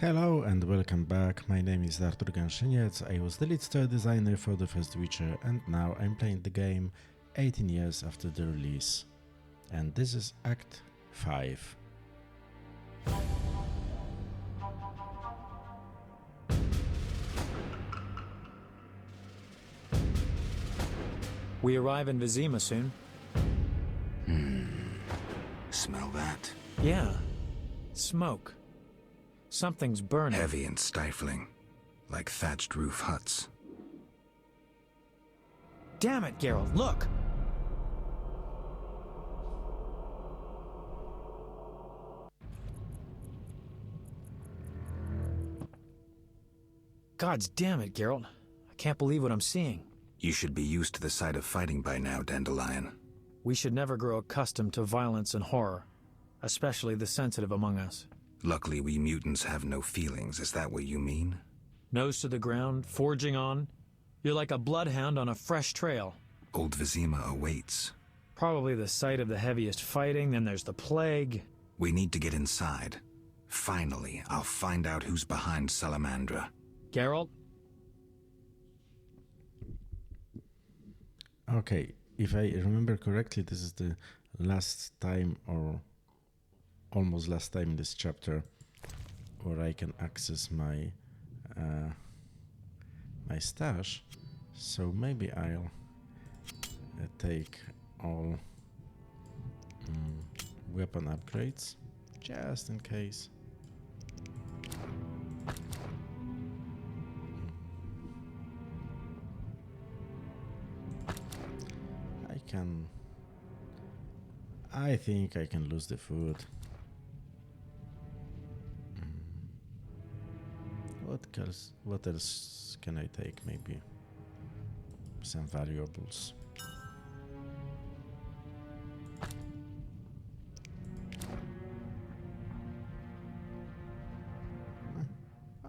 Hello and welcome back. My name is Artur Ganszyniec. I was the lead story designer for the first Witcher, and now I'm playing the game 18 years after the release. And this is Act 5. We arrive in Vizima soon. Smell that? Yeah. Smoke. Something's burning. Heavy and stifling, like thatched roof huts. Damn it, Geralt, look! Gods damn it, Geralt. I can't believe what I'm seeing. You should be used to the sight of fighting by now, Dandelion. We should never grow accustomed to violence and horror, especially the sensitive among us. Luckily, we mutants have no feelings. Is that what you mean? Nose to the ground, forging on. You're like a bloodhound on a fresh trail. Old Vizima awaits. Probably the site of the heaviest fighting, then there's the plague. We need to get inside. Finally, I'll find out who's behind Salamandra. Geralt? Okay, if I remember correctly, this is the last time or almost last time in this chapter where I can access my my stash. So maybe I'll take all weapon upgrades just in case. I think I can lose the food. What else can I take? Maybe some valuables.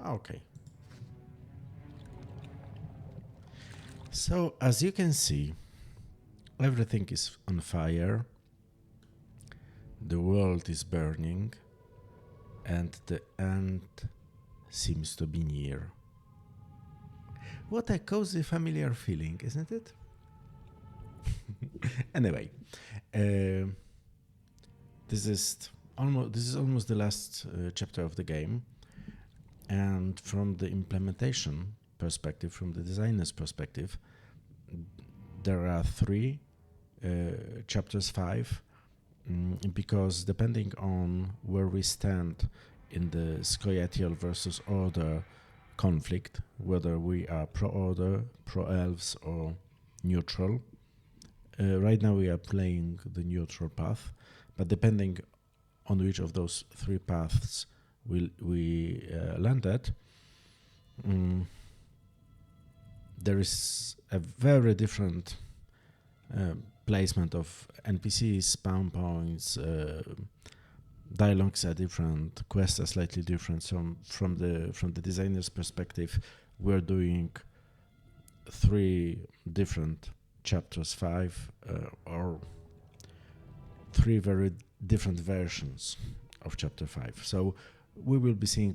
Okay. So as you can see, everything is on fire. The world is burning, and the end seems to be near. What a cozy, familiar feeling, isn't it? Anyway, this is almost the last chapter of the game, and from the implementation perspective, from the designer's perspective, there are three chapters 5. Because depending on where we stand in the Scoia'tael versus Order conflict, whether we are pro-Order, pro-Elves, or neutral, right now we are playing the neutral path, but depending on which of those three paths we land at, there is a very different placement of NPCs, spawn points, dialogues are different, quests are slightly different. So from the designer's perspective, we're doing 3 different chapters 5 or 3 very different versions of chapter 5. So we will be seeing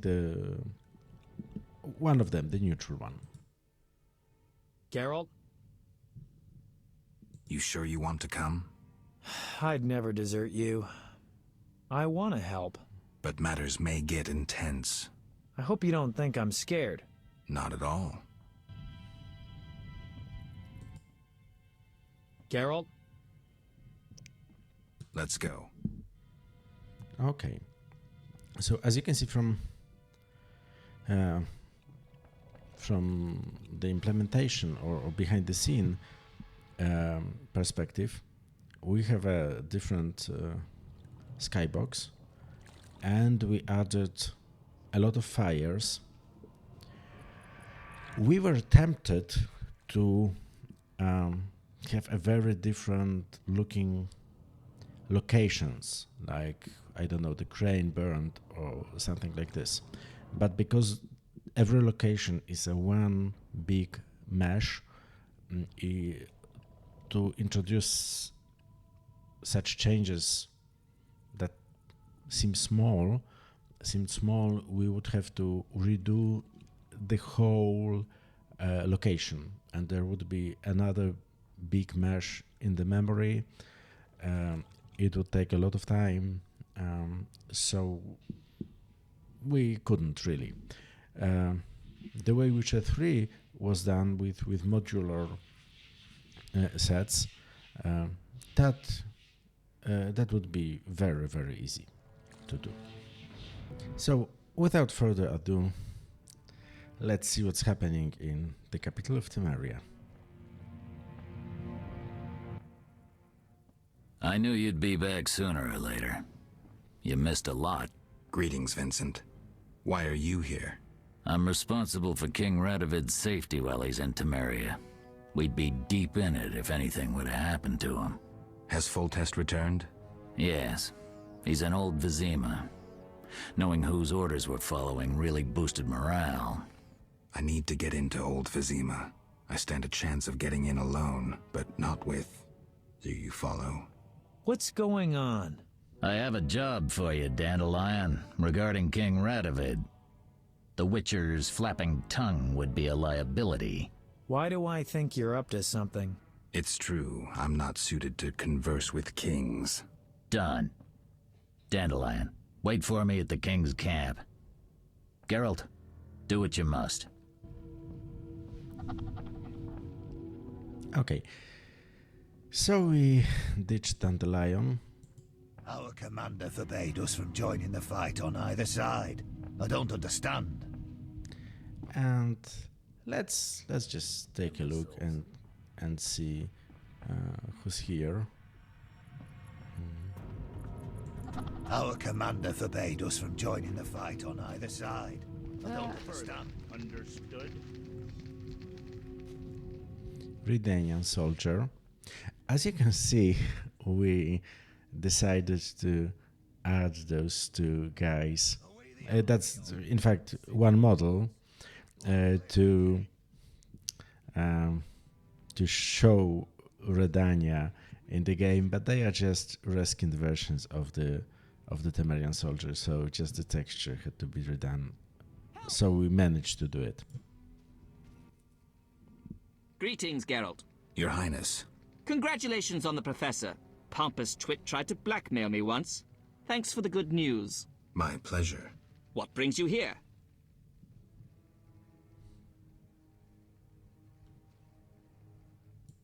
one of them, the neutral one. Geralt? You sure you want to come? I'd never desert you. I want to help. But matters may get intense. I hope you don't think I'm scared. Not at all. Geralt? Let's go. Okay. So as you can see from the implementation or behind the scene perspective, we have a different skybox, and we added a lot of fires. We were tempted to have a very different looking locations, like, I don't know, the crane burned or something like this. But because every location is a one big mesh, to introduce such changes that seem small seemed small, we would have to redo the whole location, and there would be another big mesh in the memory. It would take a lot of time, so we couldn't really. The way Witcher 3 was done with modular sets, that would be very, very easy to do. So, without further ado, let's see what's happening in the capital of Temeria. I knew you'd be back sooner or later. You missed a lot. Greetings, Vincent. Why are you here? I'm responsible for King Radovid's safety while he's in Temeria. We'd be deep in it if anything would have happened to him. Has Foltest returned? Yes. He's in Old Vizima. Knowing whose orders we're following really boosted morale. I need to get into Old Vizima. I stand a chance of getting in alone, but not with... Do you follow? What's going on? I have a job for you, Dandelion, regarding King Radovid. The Witcher's flapping tongue would be a liability. Why do I think you're up to something? It's true, I'm not suited to converse with kings. Done. Dandelion, wait for me at the King's camp. Geralt, do what you must. Okay. So we ditched Dandelion. Our commander forbade us from joining the fight on either side. I don't understand. And let's just take a look and see who's here. Our commander forbade us from joining the fight on either side. I don't understand. Understood. Redanian soldier. As you can see, we decided to add those two guys. That's in fact one model to show Redania in the game, but they are just reskinned versions of the Temerian soldier. So just the texture had to be redone. So we managed to do it. Greetings, Geralt. Your Highness. Congratulations on the Professor. Pompous twit tried to blackmail me once. Thanks for the good news. My pleasure. What brings you here?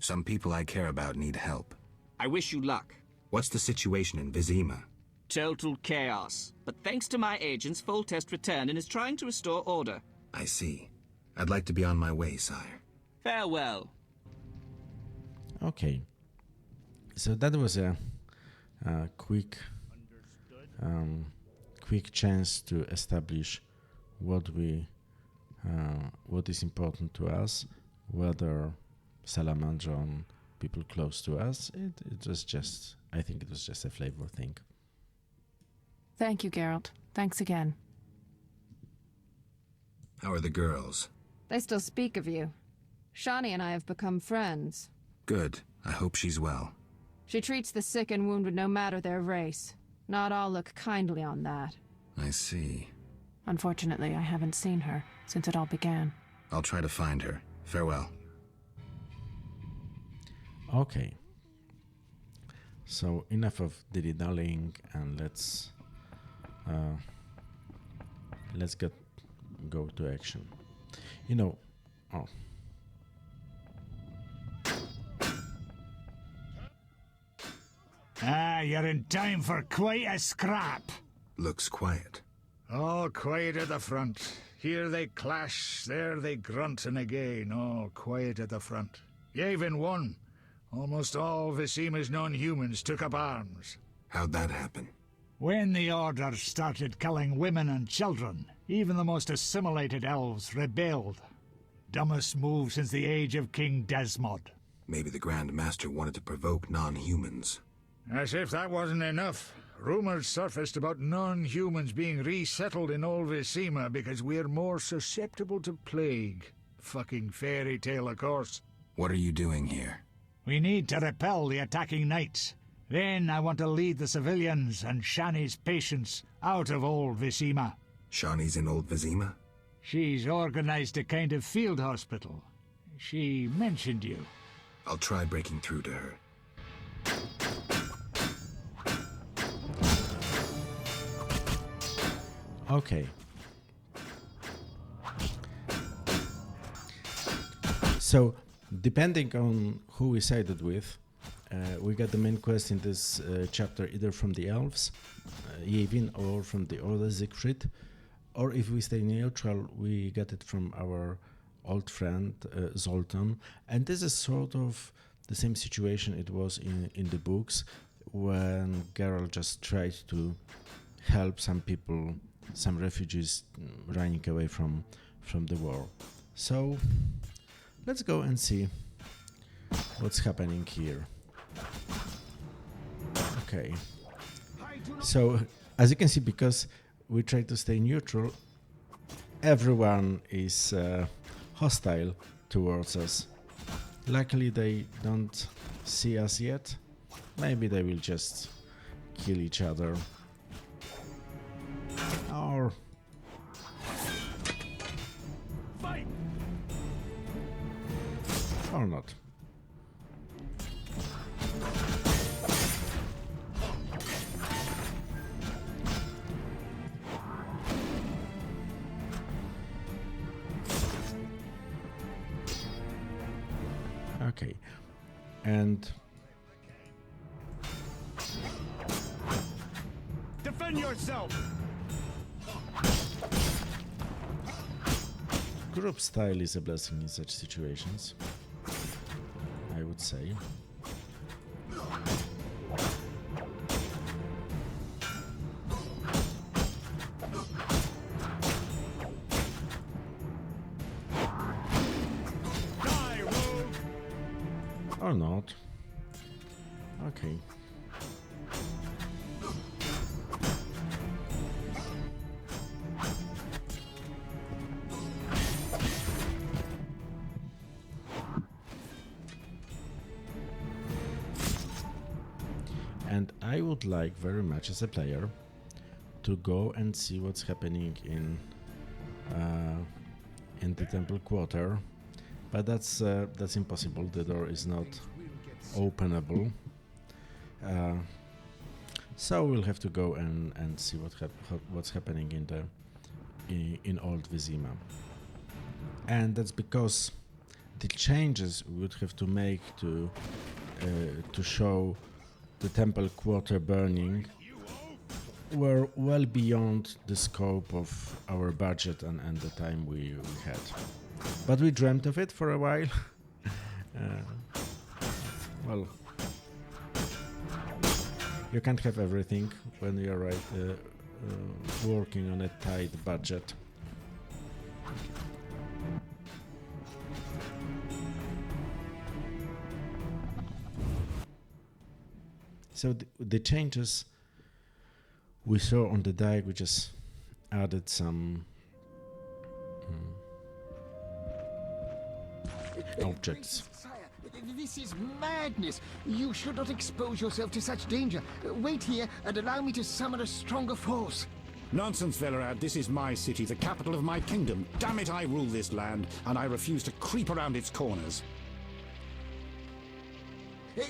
Some people I care about need help. I wish you luck. What's the situation in Vizima? Total chaos. But thanks to my agents, Foltest returned and is trying to restore order. I see. I'd like to be on my way, sire. Farewell. Okay. So that was a quick chance to establish what is important to us, whether Salamandra on people close to us. It was just, I think it was just a flavor thing. Thank you, Geralt. Thanks again. How are the girls? They still speak of you. Shani and I have become friends. Good. I hope she's well. She treats the sick and wounded no matter their race. Not all look kindly on that. I see. Unfortunately, I haven't seen her since it all began. I'll try to find her. Farewell. Okay. So enough of dilly-dallying, and let's go to action. You know, You're in time for quite a scrap. Looks quiet. Oh, quiet at the front. Here they clash, there they grunt, and again, oh, quiet at the front. You even won. Almost all Vizima's non-humans took up arms. How'd that happen? When the Order started killing women and children, even the most assimilated elves rebelled. Dumbest move since the age of King Desmod. Maybe the Grand Master wanted to provoke non-humans. As if that wasn't enough, rumors surfaced about non-humans being resettled in Old Vizima because we're more susceptible to plague. Fucking fairy tale, of course. What are you doing here? We need to repel the attacking knights. Then I want to lead the civilians and Shani's patients out of old Vizima. Shani's in Old Vizima? She's organized a kind of field hospital. She mentioned you. I'll try breaking through to her. Okay. So, depending on who we sided with, we got the main quest in this chapter either from the elves, Yevin, or from the other Siegfried, or if we stay neutral, we get it from our old friend Zoltan. And this is sort of the same situation it was in the books, when Geralt just tried to help some people, some refugees running away from the war. So let's go and see what's happening here. Okay, so as you can see, because we try to stay neutral, everyone is hostile towards us. Luckily they don't see us yet. Maybe they will just kill each other. Or Fight! or not. Okay, and Defend yourself! group style is a blessing in such situations, I would say. Die, rogue! Or not. Okay. And I would like very much as a player to go and see what's happening in the temple quarter, but that's impossible. The door is not openable, so we'll have to go and see what's happening in Old Vizima. And that's because the changes we would have to make to show the temple quarter burning were well beyond the scope of our budget and the time we had. But we dreamt of it for a while. Well, you can't have everything when you're working on a tight budget. So the changes we saw on the diag, we just added some objects. Sire, this is madness. You should not expose yourself to such danger. Wait here and allow me to summon a stronger force. Nonsense, Velerad. This is my city, the capital of my kingdom. Damn it, I rule this land, and I refuse to creep around its corners.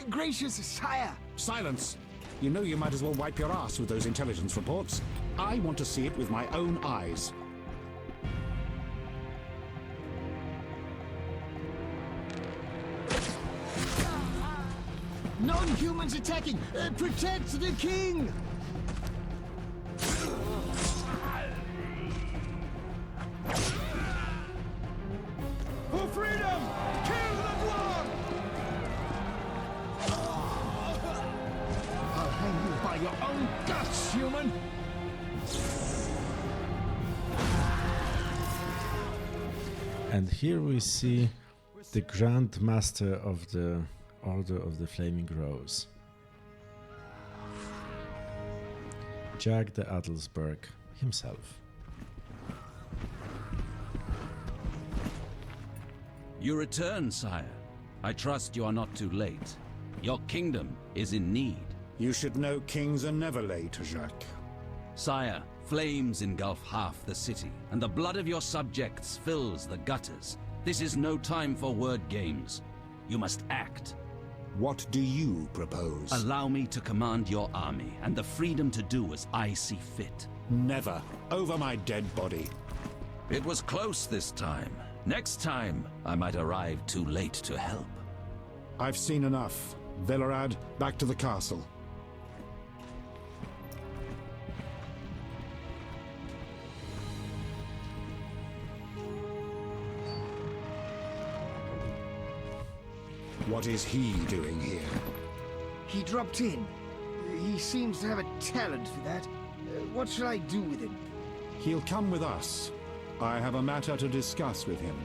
Gracious sire! Silence! You know you might as well wipe your ass with those intelligence reports. I want to see it with my own eyes. Non-humans attacking! Protect the king! For freedom! Kill the dwarf! I'll hang you by your own guts, human! And here we see the Grand Master of the Order of the Flaming Rose, Jack the Adelsberg himself. You return, sire. I trust you are not too late. Your kingdom is in need. You should know kings are never late, Jacques. Sire, flames engulf half the city, and the blood of your subjects fills the gutters. This is no time for word games. You must act. What do you propose? Allow me to command your army, and the freedom to do as I see fit. Never. Over my dead body. It was close this time. Next time, I might arrive too late to help. I've seen enough. Velerad, back to the castle. What is he doing here? He dropped in. He seems to have a talent for that. What shall I do with him? He'll come with us. I have a matter to discuss with him.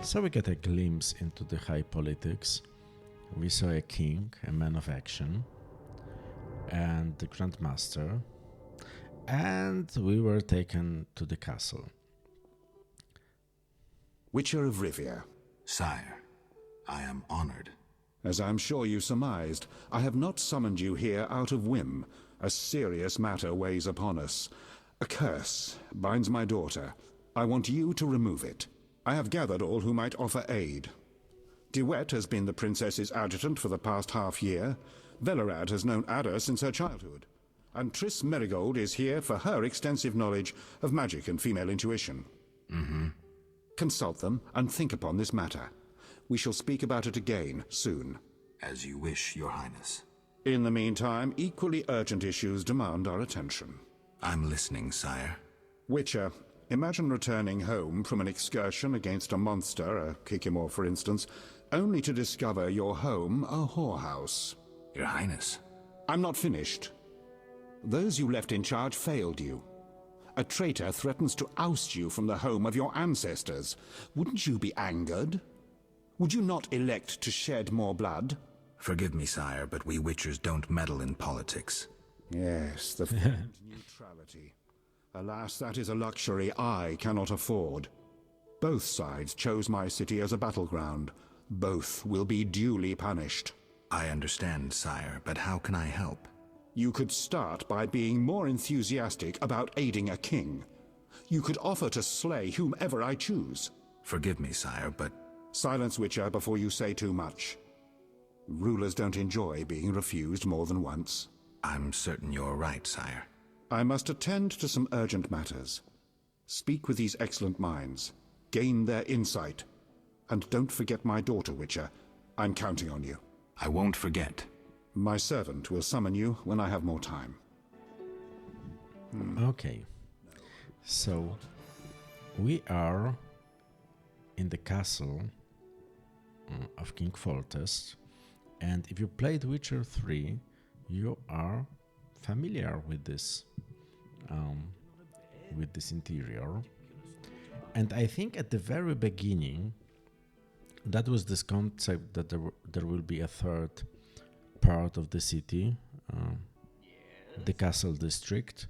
So we get a glimpse into the high politics. We saw a king, a man of action, and the Grand Master, and we were taken to the castle. Witcher of Rivia. Sire, I am honored. As I'm sure you surmised, I have not summoned you here out of whim. A serious matter weighs upon us. A curse binds my daughter. I want you to remove it. I have gathered all who might offer aid. De Wet has been the princess's adjutant for the past half-year. Velerad has known Ada since her childhood. And Triss Merigold is here for her extensive knowledge of magic and female intuition. Consult them and think upon this matter. We shall speak about it again soon. As you wish, Your Highness. In the meantime, equally urgent issues demand our attention. I'm listening, sire. Witcher, imagine returning home from an excursion against a monster, a Kikimor for instance, only to discover your home a whorehouse. Your Highness. I'm not finished. Those you left in charge failed you. A traitor threatens to oust you from the home of your ancestors. Wouldn't you be angered? Would you not elect to shed more blood? Forgive me, sire, but we Witchers don't meddle in politics. Yes, the famed neutrality. Alas, that is a luxury I cannot afford. Both sides chose my city as a battleground. Both will be duly punished. I understand, sire, but how can I help? You could start by being more enthusiastic about aiding a king. You could offer to slay whomever I choose. Forgive me, sire, but... Silence, Witcher, before you say too much. Rulers don't enjoy being refused more than once. I'm certain you're right, sire. I must attend to some urgent matters. Speak with these excellent minds. Gain their insight. And don't forget my daughter, Witcher. I'm counting on you. I won't forget. My servant will summon you when I have more time. Okay. So, we are in the castle of King Foltest, and if you played Witcher 3, you are familiar with this interior. And I think at the very beginning, that was this concept that there will be a third part of the city, the castle district,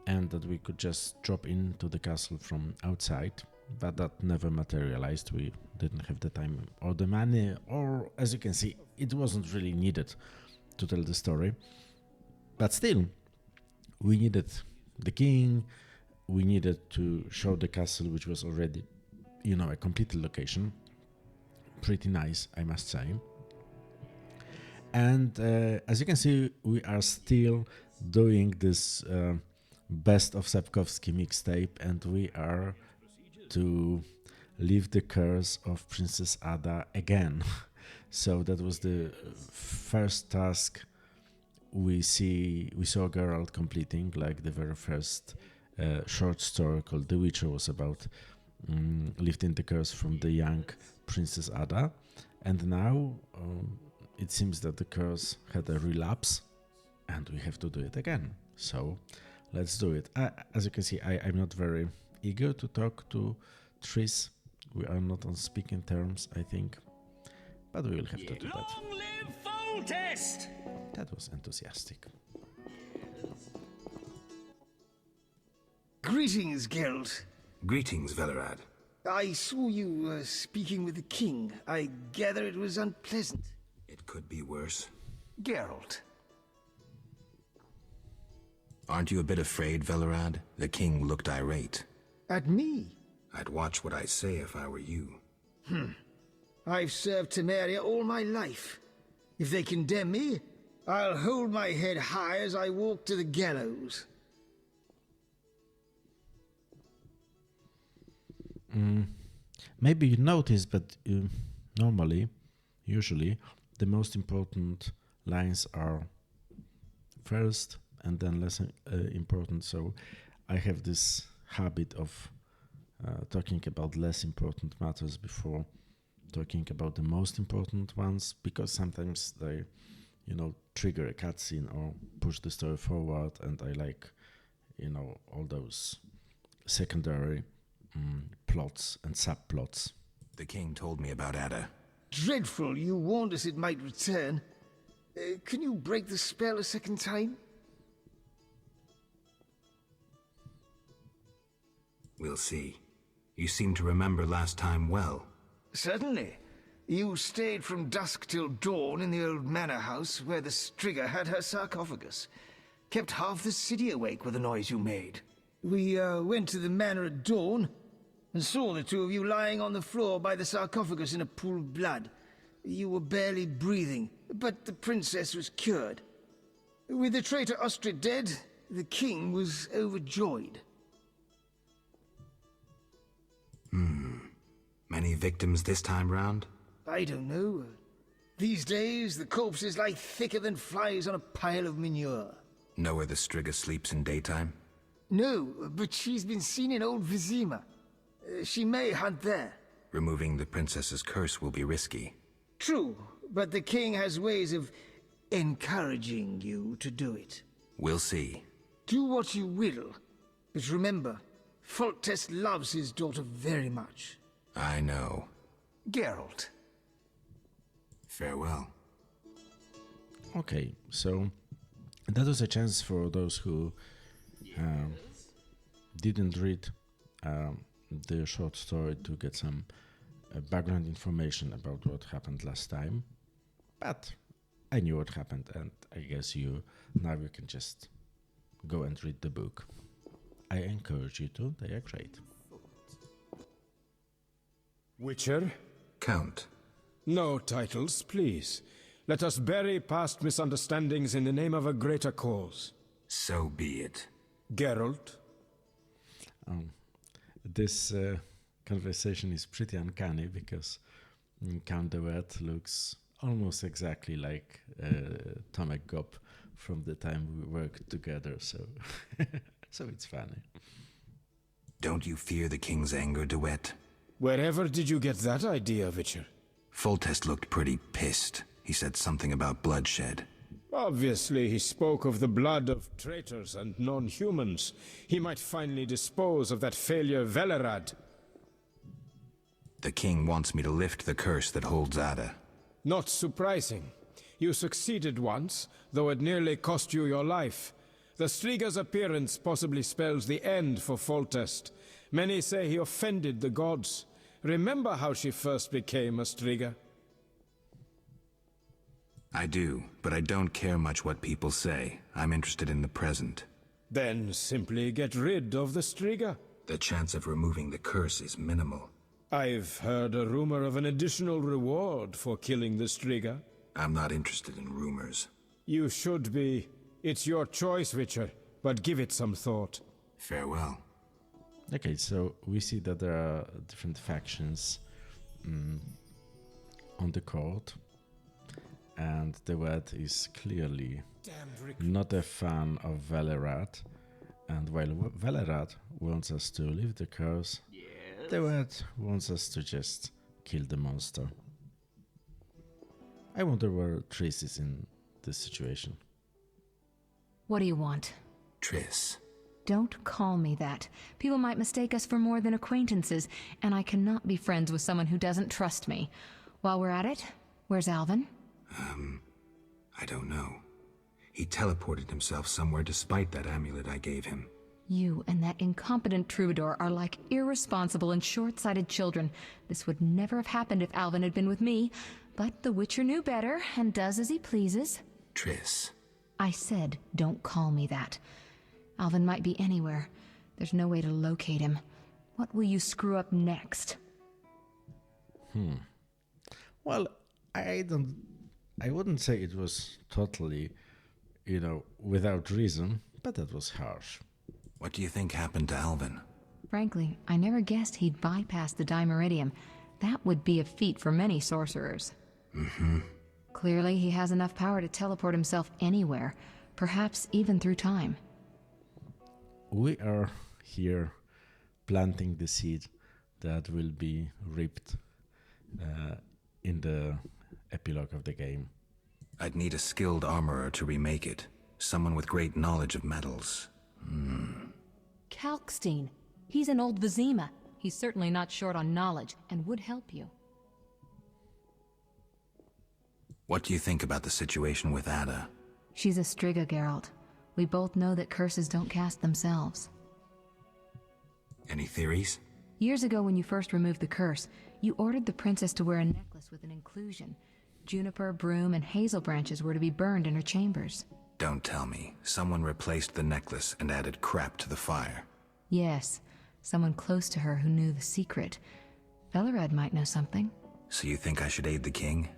and that we could just drop into the castle from outside, but that never materialized. We didn't have the time or the money, or as you can see, it wasn't really needed to tell the story. But still, we needed the king, we needed to show the castle, which was already, a completed location. Pretty nice, I must say. And as you can see, we are still doing this best of Sapkowski mixtape, and we are to lift the curse of Princess Ada again. So that was the first task we saw Geralt completing, like the very first short story called The Witcher was about lifting the curse from the young Princess Ada. And now it seems that the curse had a relapse and we have to do it again. So let's do it. As you can see, I'm not very eager to talk to Triss. We are not on speaking terms, I think. But we will have to do that. Long live Foltest! That was enthusiastic. Greetings, Geralt. Greetings, Velerad. I saw you speaking with the king. I gather it was unpleasant. It could be worse. Geralt. Aren't you a bit afraid, Velerad? The king looked irate. At me? I'd watch what I say if I were you. I've served Temeria all my life. If they condemn me, I'll hold my head high as I walk to the gallows. Maybe you noticed, but usually, the most important lines are first and then less important. So I have this habit of talking about less important matters before talking about the most important ones, because sometimes they, trigger a cutscene or push the story forward, and I like, all those secondary plots and subplots. The king told me about Ada. Dreadful, you warned us it might return. Can you break the spell a second time? We'll see. You seem to remember last time well. Certainly. You stayed from dusk till dawn in the old manor house where the Striga had her sarcophagus. Kept half the city awake with the noise you made. We went to the manor at dawn and saw the two of you lying on the floor by the sarcophagus in a pool of blood. You were barely breathing, but the princess was cured. With the traitor Ostrid dead, the king was overjoyed. Many victims this time round? I don't know. These days, the corpses lie thicker than flies on a pile of manure. Know where the Striga sleeps in daytime? No, but she's been seen in Old Vizima. She may hunt there. Removing the princess's curse will be risky. True, but the king has ways of encouraging you to do it. We'll see. Do what you will, but remember, Foltest loves his daughter very much. I know. Geralt. Farewell. Okay, so that was a chance for those who didn't read the short story to get some background information about what happened last time. But I knew what happened, and I guess now you can just go and read the book. I encourage you to. They are great. Witcher? Count. No titles, please. Let us bury past misunderstandings in the name of a greater cause. So be it. Geralt? This conversation is pretty uncanny because Count de Wet looks almost exactly like Tomek Gop from the time we worked together, so so it's funny. Don't you fear the king's anger, de Wet? Wherever did you get that idea, Witcher? Foltest looked pretty pissed. He said something about bloodshed. Obviously, he spoke of the blood of traitors and non-humans. He might finally dispose of that failure Velerad. The king wants me to lift the curse that holds Ada. Not surprising. You succeeded once, though it nearly cost you your life. The Striga's appearance possibly spells the end for Foltest. Many say he offended the gods. Remember how she first became a Striga? I do, but I don't care much what people say. I'm interested in the present. Then simply get rid of the Striga. The chance of removing the curse is minimal. I've heard a rumor of an additional reward for killing the Striga. I'm not interested in rumors. You should be. It's your choice, Witcher, but give it some thought. Farewell. Okay, so we see that there are different factions on the court, and the Wet is clearly not a fan of Velerad, and while Velerad wants us to leave the curse, the Wet wants us to just kill the monster. I wonder where Triss is in this situation. What do you want? Triss. Don't call me that. People might mistake us for more than acquaintances, and I cannot be friends with someone who doesn't trust me. While we're at it, where's Alvin? I don't know. He teleported himself somewhere despite that amulet I gave him. You and that incompetent troubadour are like irresponsible and short-sighted children. This would never have happened if Alvin had been with me, but the Witcher knew better and does as he pleases. Triss. I said, don't call me that. Alvin might be anywhere. There's no way to locate him. What will you screw up next? Well, I wouldn't say it was totally, without reason, but that was harsh. What do you think happened to Alvin? Frankly, I never guessed he'd bypass the Dimeridium. That would be a feat for many sorcerers. Mm-hmm. Clearly, he has enough power to teleport himself anywhere, perhaps even through time. We are here planting the seed that will be reaped in the epilogue of the game. I'd need a skilled armorer to remake it. Someone with great knowledge of metals. Kalkstein. He's an old Vizima. He's certainly not short on knowledge and would help you. What do you think about the situation with Ada? She's a Striga, Geralt. We both know that curses don't cast themselves. Any theories? Years ago when you first removed the curse, you ordered the princess to wear a necklace with an inclusion. Juniper, broom, and hazel branches were to be burned in her chambers. Don't tell me. Someone replaced the necklace and added crap to the fire. Yes, someone close to her who knew the secret. Velerad might know something. So you think I should aid the king?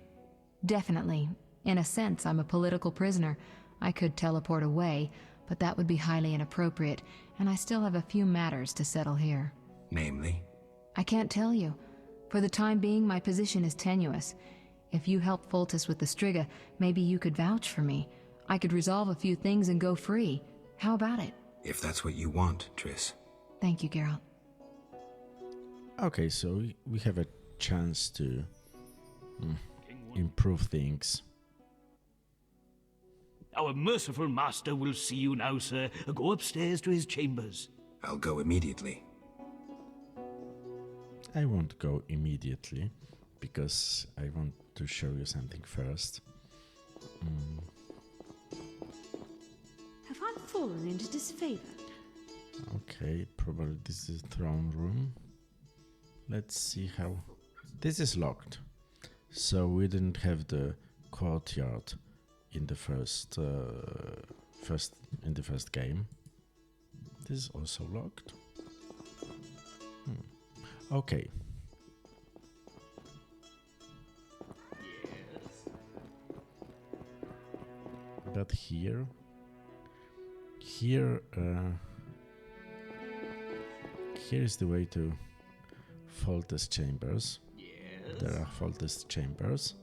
Definitely. In a sense, I'm a political prisoner. I could teleport away, but that would be highly inappropriate, and I still have a few matters to settle here. Namely? I can't tell you. For the time being, my position is tenuous. If you help Foltest with the Striga, maybe you could vouch for me. I could resolve a few things and go free. How about it? If that's what you want, Triss. Thank you, Geralt. Okay, so we have a chance to improve things. Our merciful master will see you now, sir. Go upstairs to his chambers. I'll go immediately. I won't go immediately, because I want to show you something first. Have I fallen into disfavor? Okay, probably this is throne room. Let's see how... This is locked. So we didn't have the courtyard in the first game. This is also locked. Okay. But here is the way to Foltest chambers. There are Foltest chambers.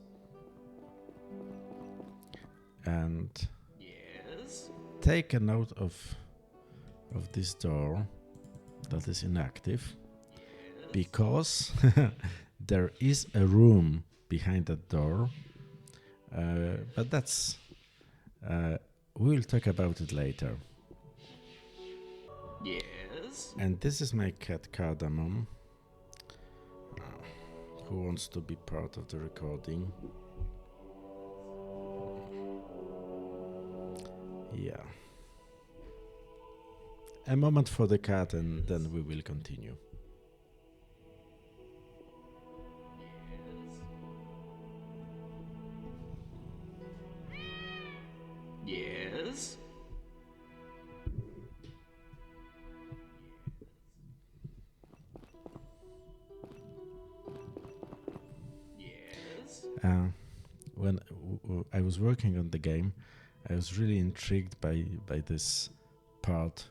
And take a note of this door that is inactive, because there is a room behind that door, but that's we'll talk about it later. Yes. And this is my cat Cardamom, who wants to be part of the recording. Yeah. A moment for the cat and then we will continue. Yes. When I was working on the game, I was really intrigued by this part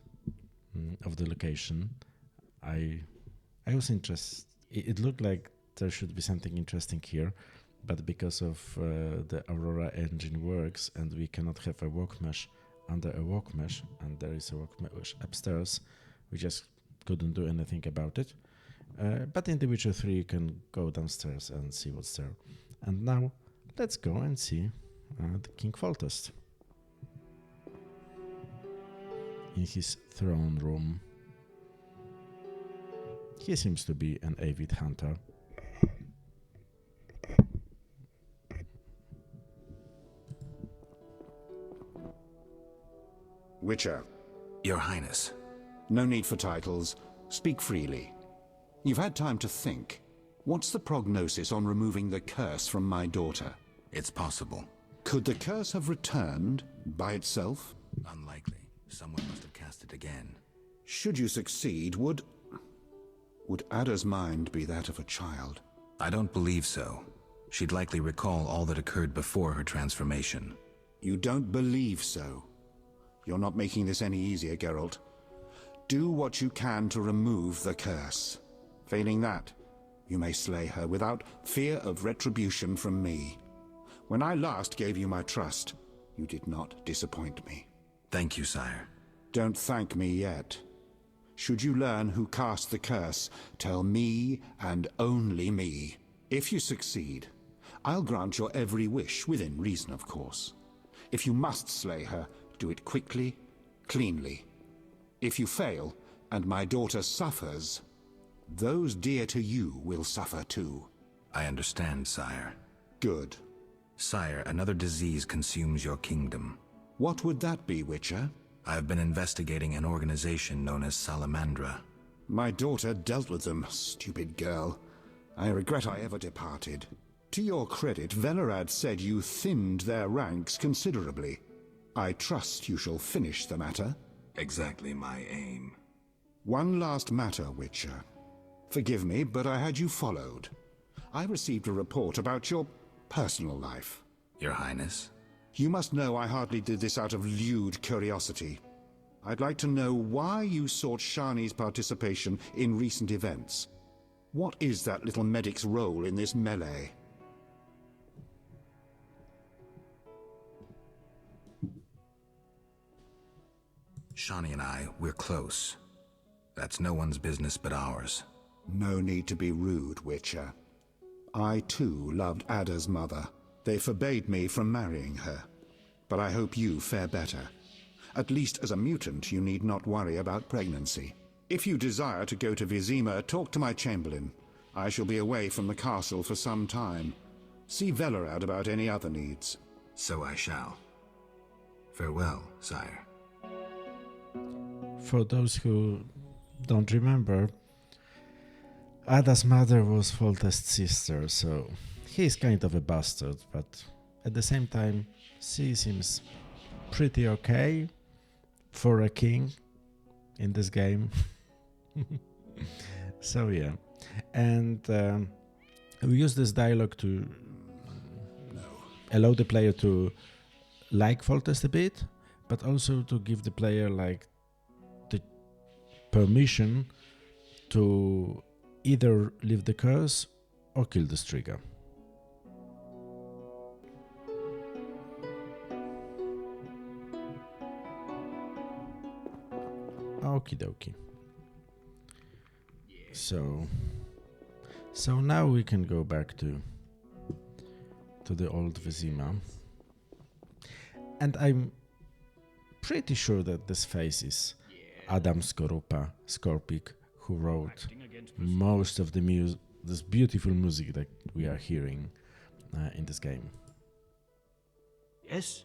of the location. I was interested. It looked like there should be something interesting here, but because of the Aurora engine works and we cannot have a work mesh under a work mesh, and there is a work mesh upstairs, we just couldn't do anything about it. But in The Witcher 3 you can go downstairs and see what's there. And now let's go and see the King Foltest in his throne room. He seems to be an avid hunter. Witcher. Your Highness. No need for titles. Speak freely. You've had time to think. What's the prognosis on removing the curse from my daughter? It's possible. Could the curse have returned by itself? Unlikely. Someone must have cast it again. Should you succeed, would Ada's mind be that of a child? I don't believe so. She'd likely recall all that occurred before her transformation. You don't believe so? You're not making this any easier, Geralt. Do what you can to remove the curse. Failing that, you may slay her without fear of retribution from me. When I last gave you my trust, you did not disappoint me. Thank you, sire. Don't thank me yet. Should you learn who cast the curse, tell me and only me. If you succeed, I'll grant your every wish, within reason, of course. If you must slay her, do it quickly, cleanly. If you fail, and my daughter suffers, those dear to you will suffer too. I understand, sire. Good. Sire, another disease consumes your kingdom. What would that be, Witcher? I have been investigating an organization known as Salamandra. My daughter dealt with them, stupid girl. I regret I ever departed. To your credit, Velerad said you thinned their ranks considerably. I trust you shall finish the matter. Exactly my aim. One last matter, Witcher. Forgive me, but I had you followed. I received a report about your personal life. Your Highness? You must know I hardly did this out of lewd curiosity. I'd like to know why you sought Shani's participation in recent events. What is that little medic's role in this melee? Shani and I, we're close. That's no one's business but ours. No need to be rude, Witcher. I, too, loved Ada's mother. They forbade me from marrying her. But I hope you fare better. At least as a mutant, you need not worry about pregnancy. If you desire to go to Vizima, talk to my chamberlain. I shall be away from the castle for some time. See Velerad about any other needs. So I shall. Farewell, sire. For those who don't remember, Ada's mother was Foltest's sister, so he's kind of a bastard, but at the same time, she seems pretty okay for a king in this game. So yeah, and we use this dialogue to allow the player to like Foltest a bit, but also to give the player like the permission to either leave the curse or kill the Striga. Okie dokie. So now we can go back to the old Vizima, and I'm pretty sure that this face is Adam Skorpik, who wrote most of the this beautiful music that we are hearing in this game. Yes?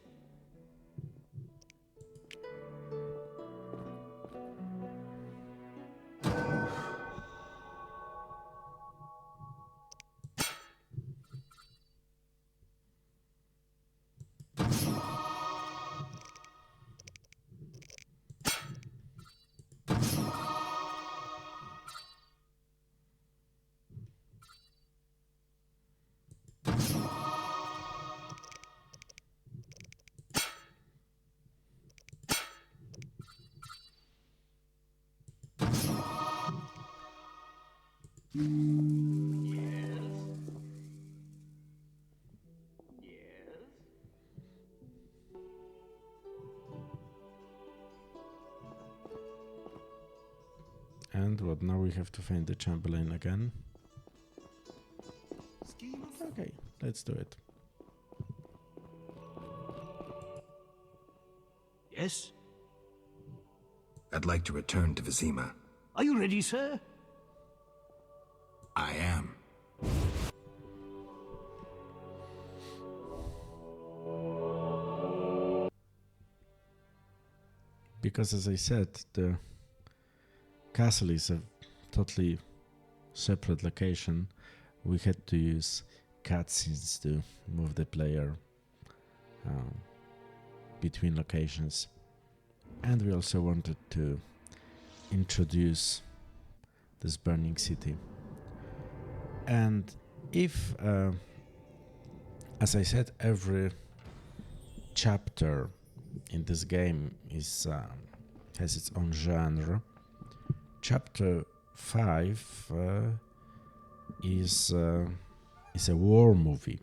And what, now we have to find the Chamberlain again? Okay, let's do it. Yes? I'd like to return to Vizima. Are you ready, sir? I am. Because as I said, the castle is a totally separate location. We had to use cutscenes to move the player between locations. And we also wanted to introduce this burning city. And if, as I said, every chapter in this game is has its own genre, chapter 5 is a war movie.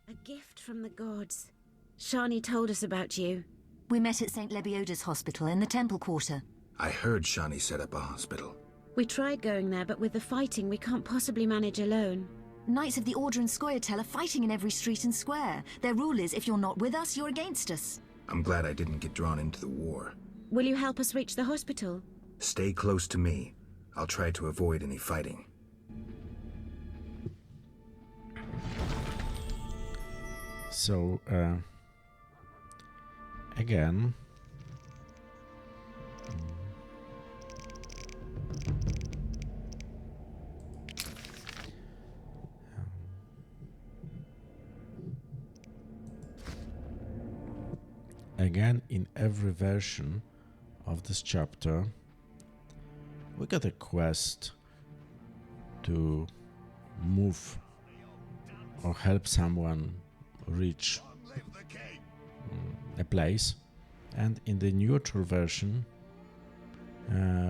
A gift from the gods. Shani told us about you. We met at St. Lebioda's hospital in the Temple Quarter. I heard Shani set up a hospital. We tried going there, but with the fighting, we can't possibly manage alone. Knights of the Order and Scoia'tael are fighting in every street and square. Their rule is, if you're not with us, you're against us. I'm glad I didn't get drawn into the war. Will you help us reach the hospital? Stay close to me. I'll try to avoid any fighting. So, again, in every version of this chapter, we got a quest to move or help someone reach a place, and in the neutral version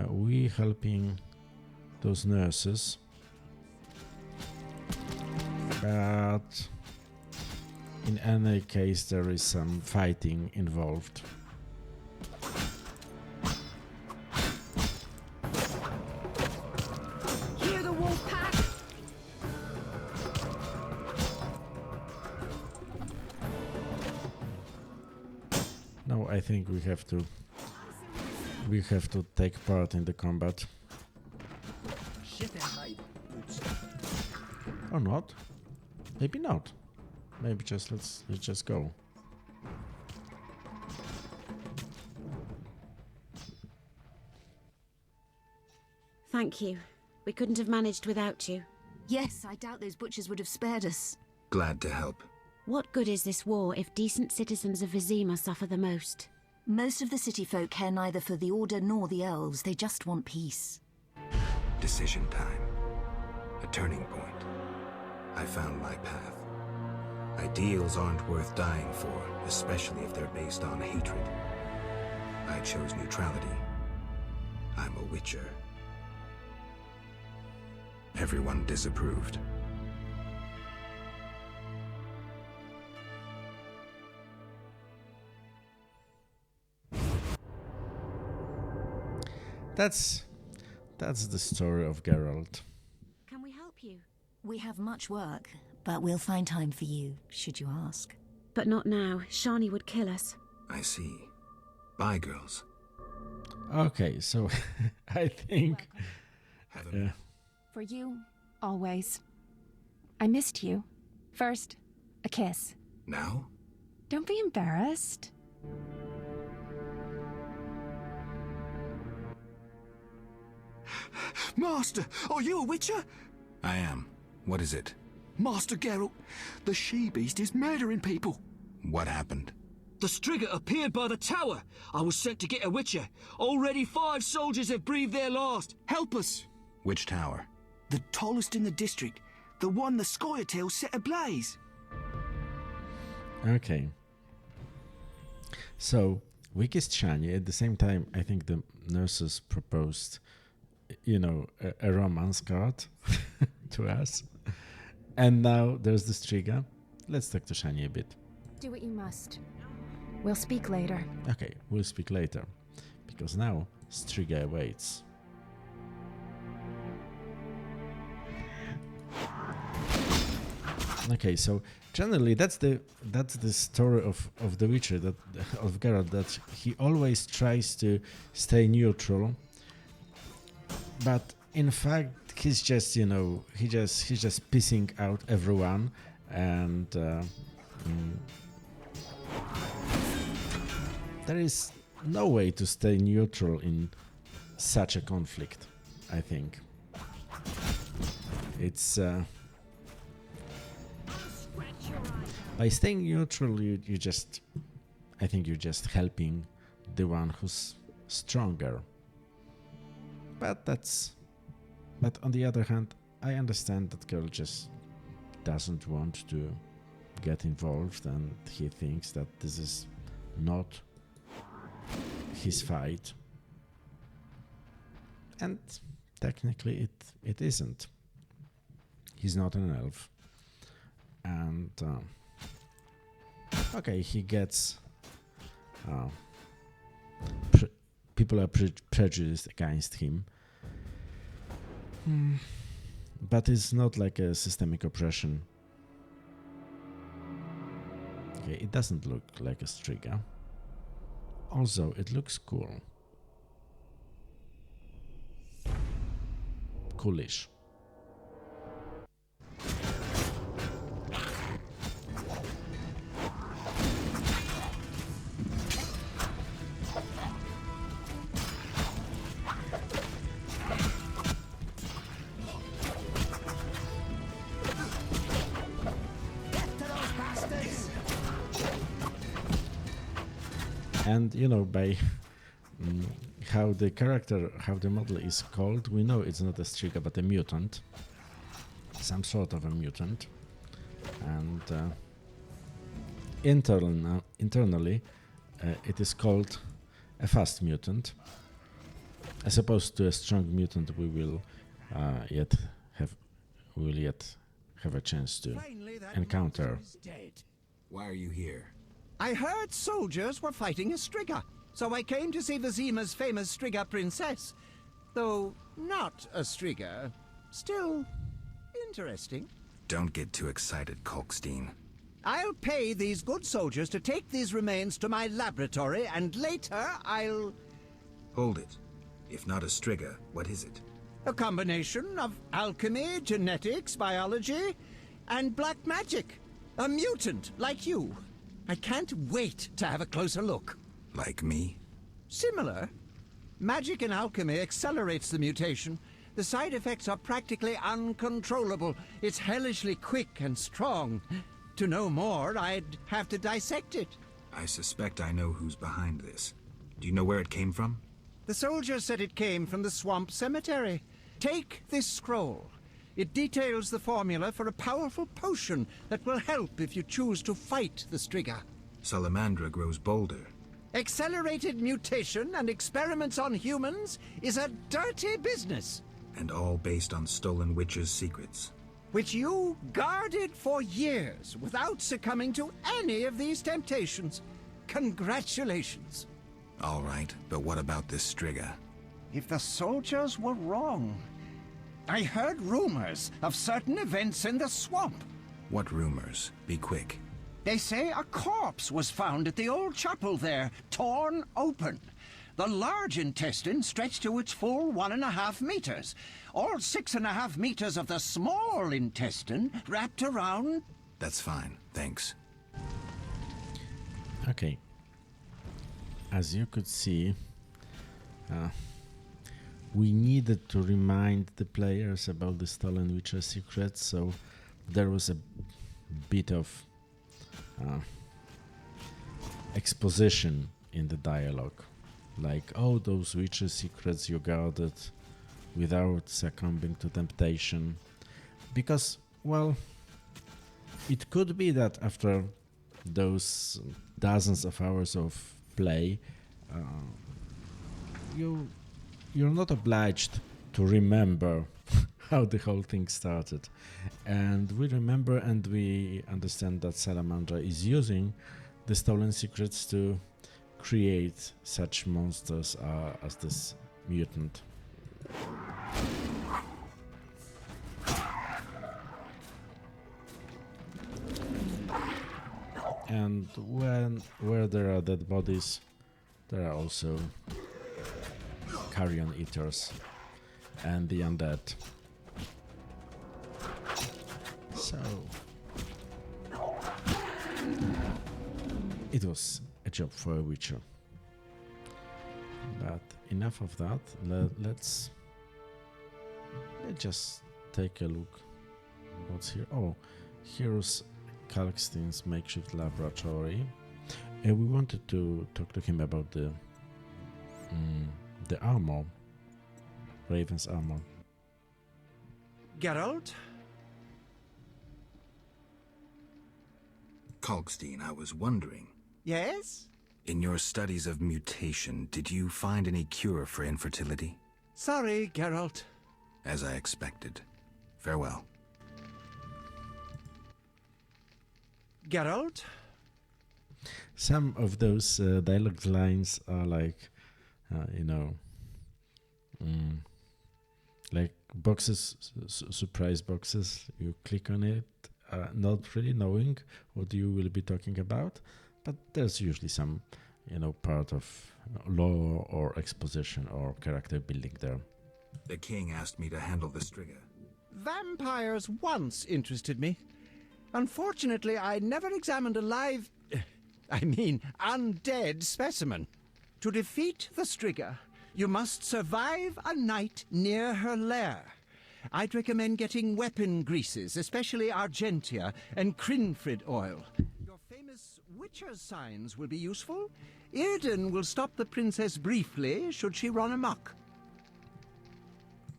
we helping those nurses, but in any case there is some fighting involved. Hear the wolf pack! No, I think we have to take part in the combat. Or not? Maybe not. Maybe just let's just go. Thank you. We couldn't have managed without you. Yes, I doubt those butchers would have spared us. Glad to help. What good is this war if decent citizens of Vizima suffer the most? Most of the city folk care neither for the Order nor the elves. They just want peace. Decision time. A turning point. I found my path. Ideals aren't worth dying for, especially if they're based on hatred. I chose neutrality. I'm a witcher. Everyone disapproved. That's the story of Geralt. Can we help you? We have much work, but we'll find time for you, should you ask. But not now. Shani would kill us. I see. Bye, girls. Okay, so I think... For you, always. I missed you. First, a kiss. Now? Don't be embarrassed. Master, are you a witcher? I am. What is it? Master Geralt, the she-beast is murdering people. What happened? The Striga appeared by the tower. I was sent to get a witcher. Already 5 soldiers have breathed their last. Help us. Which tower? The tallest in the district. The one the Scoia'tael set ablaze. Okay. So, we kissed Shani. At the same time, I think the nurses proposed, a romance card to us. And now there's the Striga. Let's talk to Shani a bit. Do what you must. We'll speak later. Okay, we'll speak later. Because now Striga awaits. Okay, so generally that's the story of the Witcher, of Geralt, that he always tries to stay neutral, but in fact he's just he's just pissing out everyone, and there is no way to stay neutral in such a conflict. I think By staying neutral, you just, I think you're just helping the one who's stronger. But on the other hand, I understand that girl just doesn't want to get involved, and he thinks that this is not his fight. And technically it isn't. He's not an elf. And okay, he gets people are prejudiced against him. But it's not like a systemic oppression. Okay, it doesn't look like a striga. Also, it looks cool. Coolish. And you know, by how the model is called, we know it's not a striga but a mutant, some sort of a mutant. And internally it is called a fast mutant, as opposed to a strong mutant we will yet have a chance to encounter. Why are you here? I heard soldiers were fighting a striga, so I came to see Vizima's famous striga princess. Though not a striga, still interesting. Don't get too excited, Kalkstein. I'll pay these good soldiers to take these remains to my laboratory, and later I'll... Hold it. If not a striga, what is it? A combination of alchemy, genetics, biology, and black magic. A mutant like you. I can't wait to have a closer look. Like me? Similar. Magic and alchemy accelerates the mutation. The side effects are practically uncontrollable. It's hellishly quick and strong. To know more, I'd have to dissect it. I suspect I know who's behind this. Do you know where it came from? The soldier said it came from the swamp cemetery. Take this scroll. It details the formula for a powerful potion that will help if you choose to fight the striga. Salamandra grows bolder. Accelerated mutation and experiments on humans is a dirty business. And all based on stolen witches' secrets. Which you guarded for years without succumbing to any of these temptations. Congratulations. All right, but what about this striga? If the soldiers were wrong... I heard rumors of certain events in the swamp. What rumors? Be quick. They say a corpse was found at the old chapel there, torn open. The large intestine stretched to its full 1.5 meters. All 6.5 meters of the small intestine wrapped around... That's fine, thanks. Okay. As you could see, we needed to remind the players about the stolen witcher secrets, so there was a bit of exposition in the dialogue, like, oh, those witcher secrets you guarded without succumbing to temptation, because, well, it could be that after those dozens of hours of play, you're not obliged to remember how the whole thing started. And we remember and we understand that Salamandra is using the stolen secrets to create such monsters as this mutant. And where there are dead bodies, there are also carrion eaters and the undead. So it was a job for a witcher. But enough of that. Let's just take a look. What's here? Oh, here's Kalkstein's makeshift laboratory. We wanted to talk to him about the armor, Raven's armor. Geralt? Kalkstein, I was wondering. Yes? In your studies of mutation, did you find any cure for infertility? Sorry, Geralt. As I expected. Farewell. Geralt? Some of those dialogue lines are like, like boxes, surprise boxes. You click on it, not really knowing what you will be talking about, but there's usually some, part of lore or exposition or character building there. The king asked me to handle the Striga. Vampires once interested me. Unfortunately, I never examined a live... undead specimen. To defeat the Striga, you must survive a night near her lair. I'd recommend getting weapon greases, especially Argentia and Crinfrid oil. Your famous Witcher's signs will be useful. Irden will stop the princess briefly should she run amok.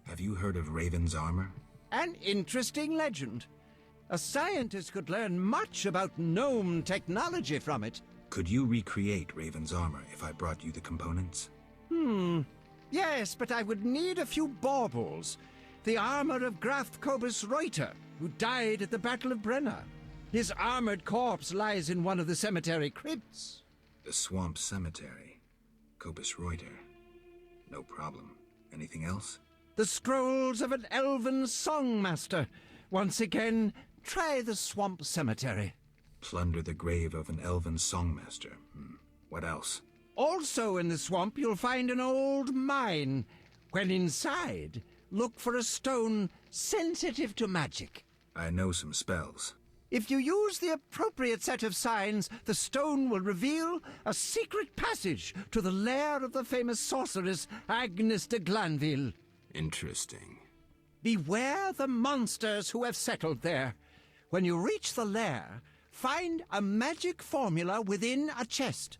Have you heard of Raven's armor? An interesting legend. A scientist could learn much about gnome technology from it. Could you recreate Raven's armor if I brought you the components? Yes, but I would need a few baubles. The armor of Graf Kobus Reuter, who died at the Battle of Brenna. His armored corpse lies in one of the cemetery crypts. The Swamp Cemetery. Kobus Reuter. No problem. Anything else? The scrolls of an elven songmaster. Once again, try the Swamp Cemetery. Plunder the grave of an elven songmaster. What else? Also in the swamp, you'll find an old mine. When inside, look for a stone sensitive to magic. I know some spells. If you use the appropriate set of signs, the stone will reveal a secret passage to the lair of the famous sorceress Agnes de Glanville. Interesting. Beware the monsters who have settled there. When you reach the lair, find a magic formula within a chest.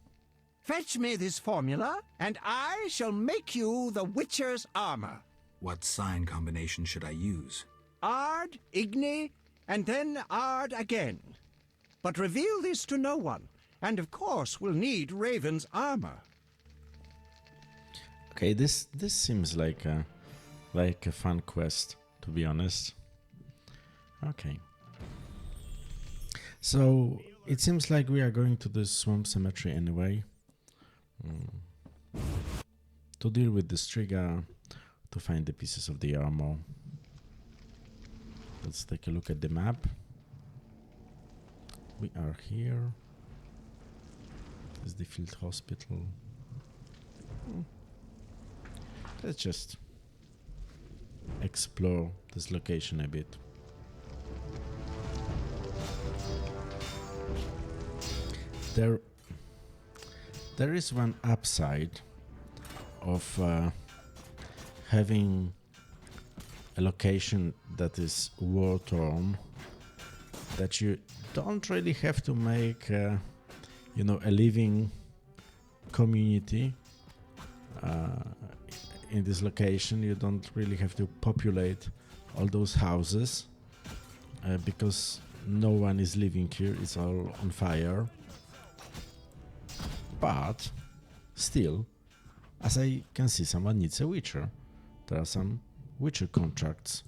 Fetch me this formula, and I shall make you the Witcher's armor. What sign combination should I use? Ard, Igni, and then Ard again. But reveal this to no one, and of course we'll need Raven's armor. Okay, this seems like a fun quest, to be honest. Okay. So it seems like we are going to the Swamp Cemetery anyway. To deal with the Striga, to find the pieces of the armor. Let's take a look at the map. We are here. This is the field hospital. Let's just explore this location a bit. There is one upside of having a location that is war-torn, that you don't really have to make a living community in this location. You don't really have to populate all those houses because no one is living here. It's all on fire. But still, as I can see, someone needs a Witcher. There are some Witcher contracts.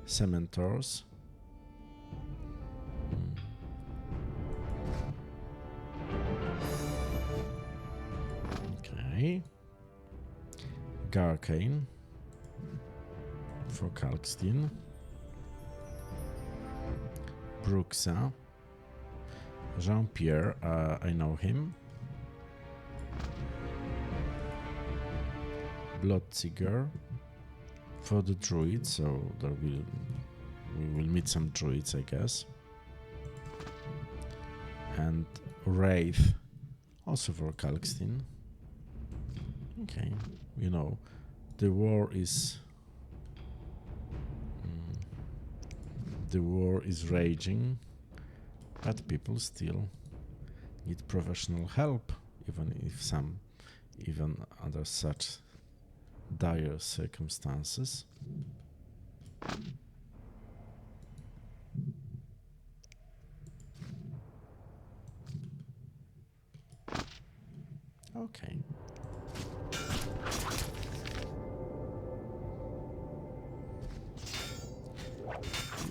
Cementors. Okay. Garcane for Kalkstein. Bruxa. Jean-Pierre, I know him. Bloodseeker for the druid, so we will meet some druids, I guess. And Wraith, also for Kalkstein. Okay, the war is the war is raging, but people still need professional help, even under such dire circumstances. Okay.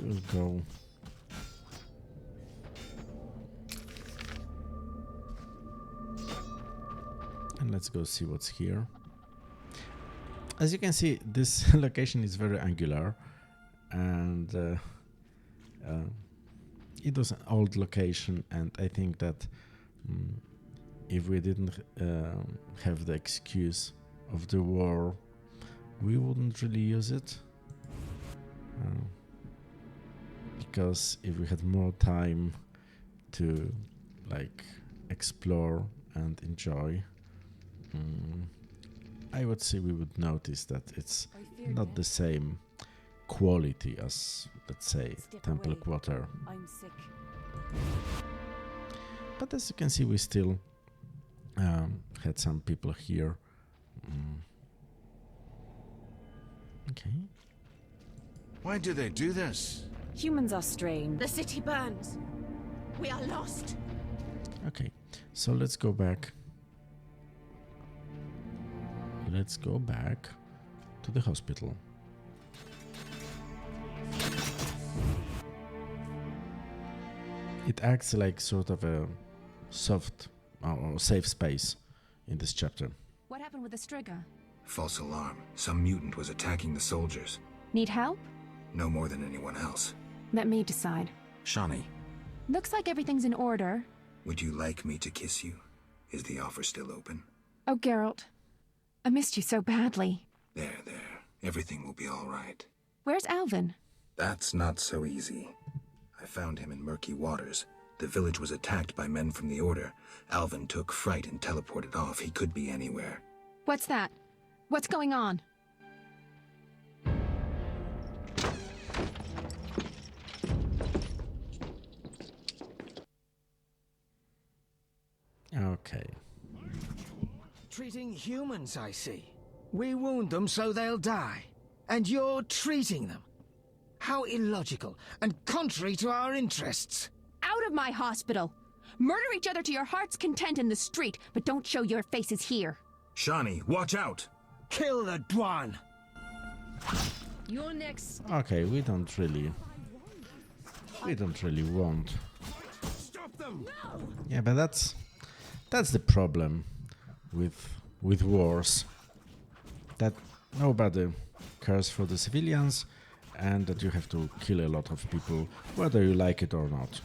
We'll go. And let's go see what's here. As you can see, this location is very angular, and it was an old location, and I think that if we didn't have the excuse of the war, we wouldn't really use it. Because if we had more time to like explore and enjoy, I would say we would notice that it's not the same quality as, let's say, Temple Quarter. I'm sick. But as you can see, we still had some people here. Okay. Why do they do this? Humans are strange. The city burns. We are lost. Okay, so let's go back. Let's go back to the hospital. It acts like sort of a soft or safe space in this chapter. What happened with the Striga? False alarm. Some mutant was attacking the soldiers. Need help? No more than anyone else. Let me decide. Shawnee. Looks like everything's in order. Would you like me to kiss you? Is the offer still open? Oh, Geralt. I missed you so badly. There. Everything will be all right. Where's Alvin? That's not so easy. I found him in murky waters. The village was attacked by men from the Order. Alvin took fright and teleported off. He could be anywhere. What's that? What's going on? Okay. Treating humans, I see. We wound them so they'll die. And you're treating them. How illogical and contrary to our interests. Out of my hospital! Murder each other to your heart's content in the street, but don't show your faces here. Shawnee, watch out! Kill the Dwan! You're next. Okay, we don't really want. Stop them! Yeah, but that's the problem with wars. That nobody cares for the civilians, and that you have to kill a lot of people, whether you like it or not.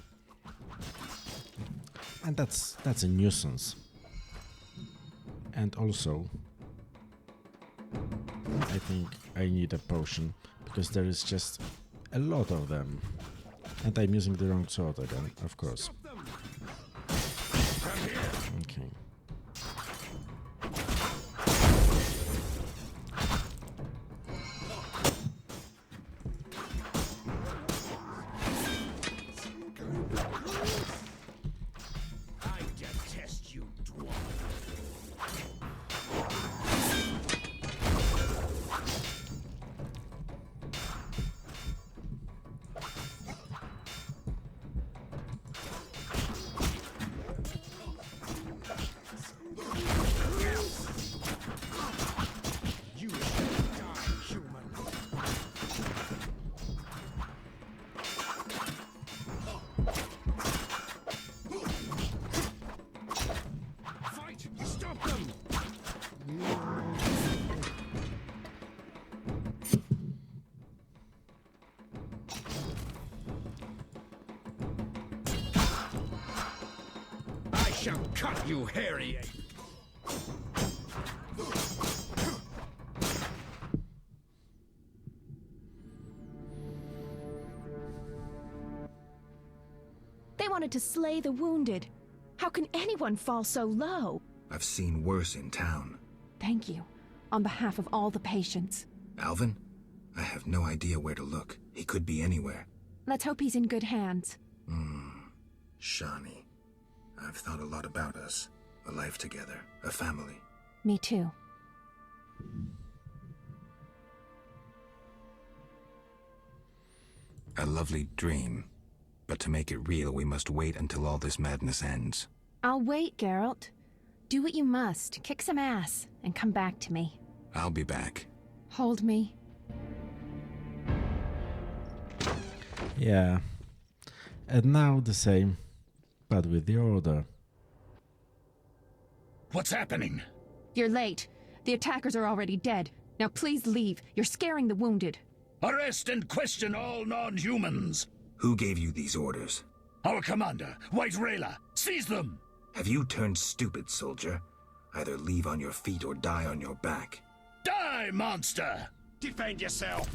And that's a nuisance. And also, I think I need a potion, because there is just a lot of them. And I'm using the wrong sword again, of course. Okay. I detest you, dwarf. You shall die, human. Fight! Stop them! I shall cut you, hairy ape! They wanted to slay the wounded. How can anyone fall so low? I've seen worse in town. Thank you, on behalf of all the patients. Alvin? I have no idea where to look. He could be anywhere. Let's hope he's in good hands. Shani. I've thought a lot about us. A life together. A family. Me too. A lovely dream. But to make it real, we must wait until all this madness ends. I'll wait, Geralt. Do what you must. Kick some ass. And come back to me. I'll be back. Hold me. Yeah. And now the same, but with the Order. What's happening? You're late. The attackers are already dead. Now please leave. You're scaring the wounded. Arrest and question all non-humans. Who gave you these orders? Our commander, White Rayla. Seize them! Have you turned stupid, soldier? Either leave on your feet or die on your back. Die, monster! Defend yourself!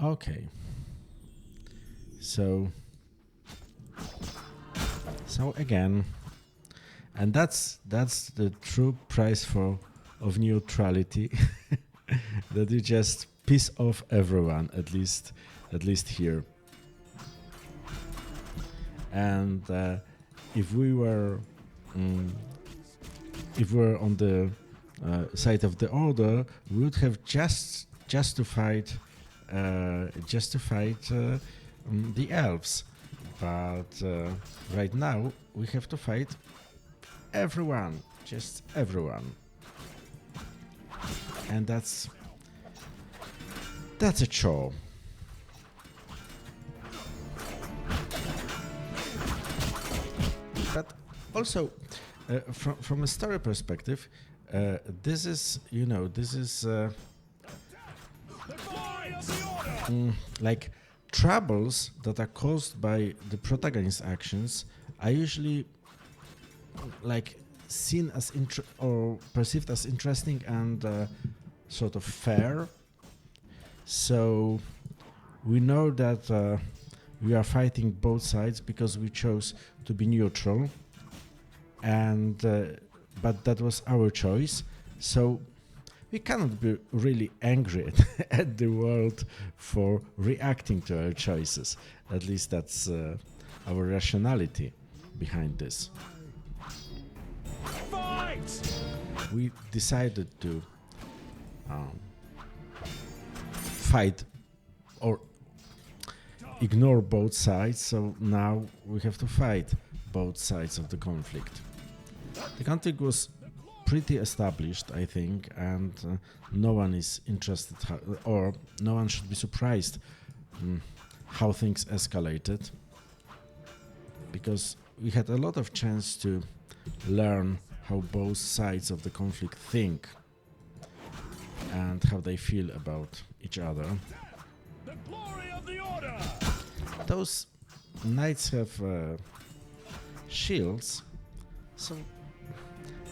Okay. So again, and that's the true price of neutrality. That you just piss off everyone, at least here. And if we were on the side of the Order, we would have justified the elves, but right now we have to fight everyone, just everyone, and that's a chore. But also, from a story perspective, this is like troubles that are caused by the protagonist's actions are usually like seen as or perceived as interesting and sort of fair. So we know that we are fighting both sides because we chose to be neutral, and but that was our choice. So we cannot be really angry at the world for reacting to our choices. At least that's our rationality behind this. Fight! We decided to fight or ignore both sides, so now we have to fight both sides of the conflict. The conflict was pretty established, I think, and no one is interested or no one should be surprised how things escalated, because we had a lot of chance to learn how both sides of the conflict think and how they feel about each other. The glory of the Order! Those knights have shields, so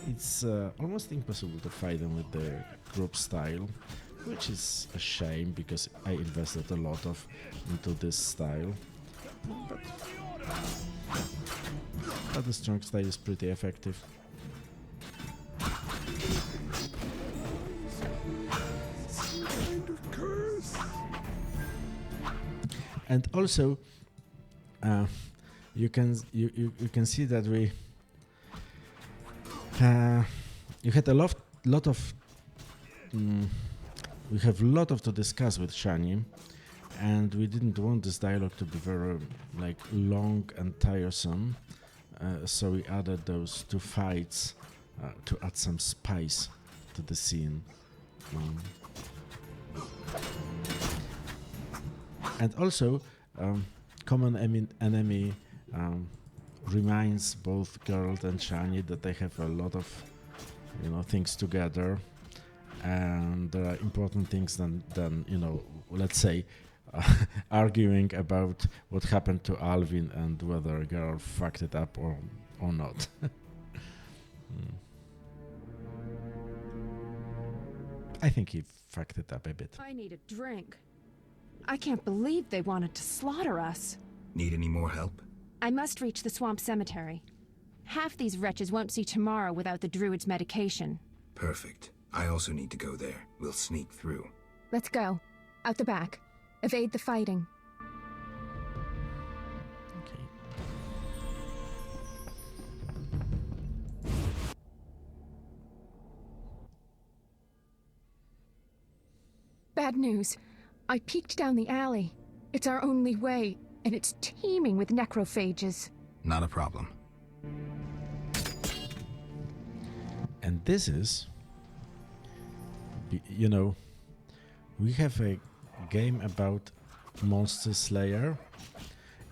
it's almost impossible to fight them with the group style, which is a shame because I invested a lot into this style. But the strong style is pretty effective. And also, you can see that we you had a lot of we have a lot of to discuss with Shani, and we didn't want this dialogue to be very like long and tiresome, so we added those two fights to add some spice to the scene. And also, common enemy reminds both Geralt and Shani that they have a lot of, things together, and there are important things than let's say, arguing about what happened to Alvin and whether Geralt fucked it up or not. I think he fucked it up a bit. I need a drink. I can't believe they wanted to slaughter us. Need any more help? I must reach the swamp cemetery. Half these wretches won't see tomorrow without the druid's medication. Perfect. I also need to go there. We'll sneak through. Let's go. Out the back. Evade the fighting. bad news. I peeked down the alley. It's our only way, and it's teeming with necrophages. Not a problem. And this is, you know, we have a game about Monster Slayer,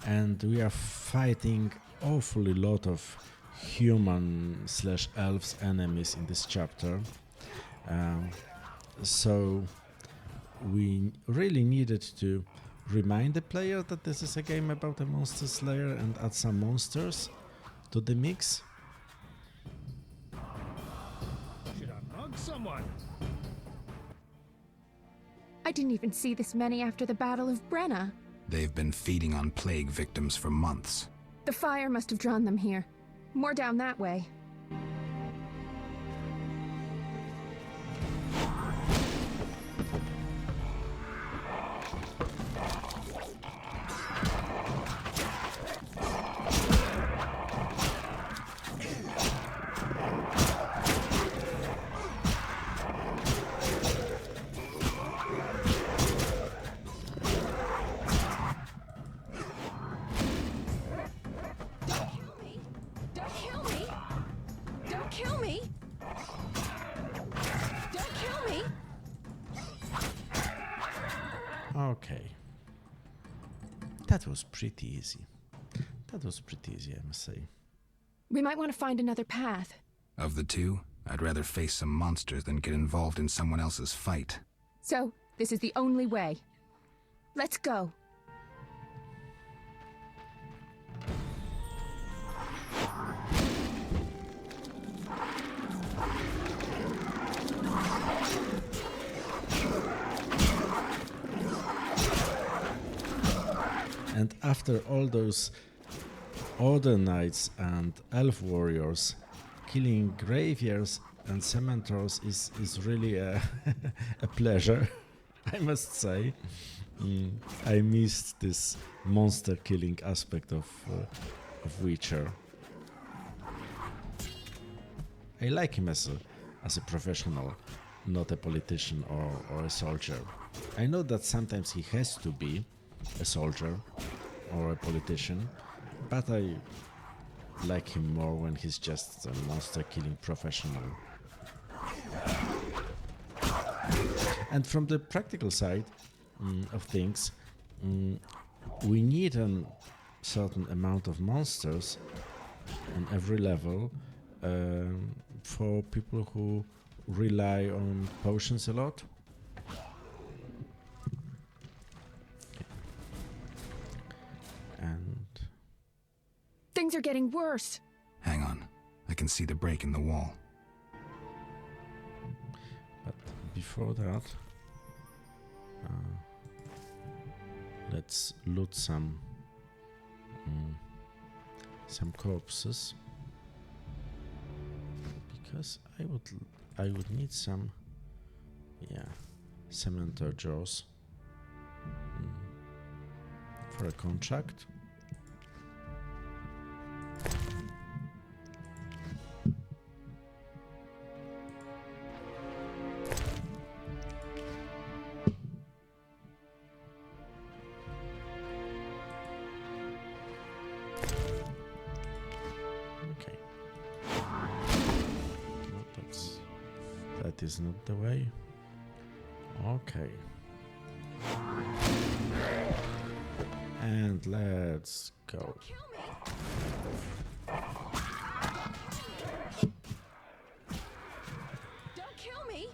and we are fighting awfully lot of human/elves enemies in this chapter. So we really needed to remind the player that this is a game about a Monster Slayer and add some monsters to the mix. Should I mug someone? I didn't even see this many after the Battle of Brenna. They've been feeding on plague victims for months. The fire must have drawn them here. More down that way. Okay. That was pretty easy. That was pretty easy, I must say. We might want to find another path. Of the two, I'd rather face some monsters than get involved in someone else's fight. So, this is the only way. Let's go. And after all those Order Knights and Elf Warriors, killing graveyards and cemeteries is really a, a pleasure, I must say. I missed this monster killing aspect of Witcher. I like him as a professional, not a politician or a soldier. I know that sometimes he has to be a soldier or a politician, but I like him more when he's just a monster killing professional. And from the practical side of things, we need a certain amount of monsters on every level for people who rely on potions a lot. And things are getting worse. Hang on. I can see the break in the wall. But before that, let's loot some corpses, because I would need some, cemetery jaws for a contract. Okay. No, that is not the way. Okay. And let's go. Don't kill me.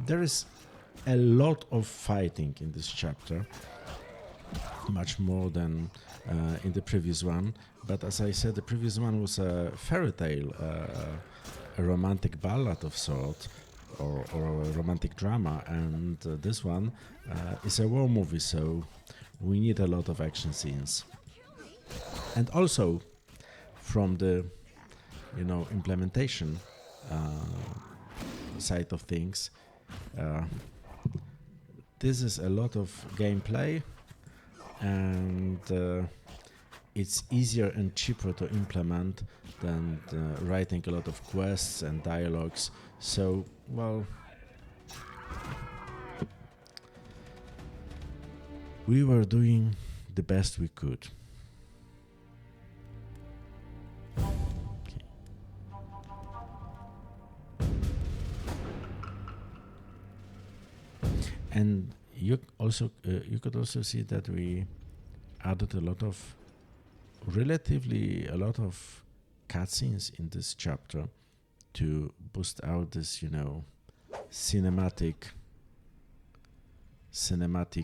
There is a lot of fighting in this chapter, much more than in the previous one. But as I said, the previous one was a fairy tale, a romantic ballad of sort, or a romantic drama, and this one is a war movie, so we need a lot of action scenes. And also, from the implementation side of things, this is a lot of gameplay, and it's easier and cheaper to implement than writing a lot of quests and dialogues. So, well, we were doing the best we could. And you could also see that we added a lot of cutscenes in this chapter to boost out this, cinematic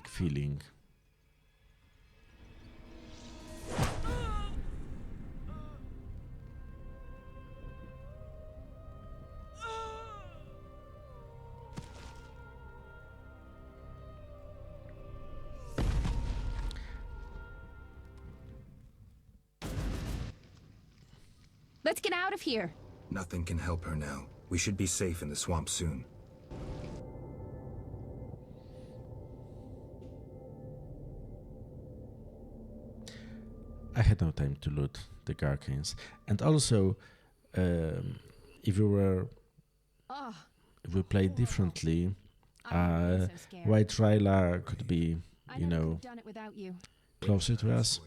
feeling. Let's get out of here. Nothing can help her now. We should be safe in the swamp soon. I had no time to loot the Garkins. And also, if we played differently, White Ryla could be, closer to us.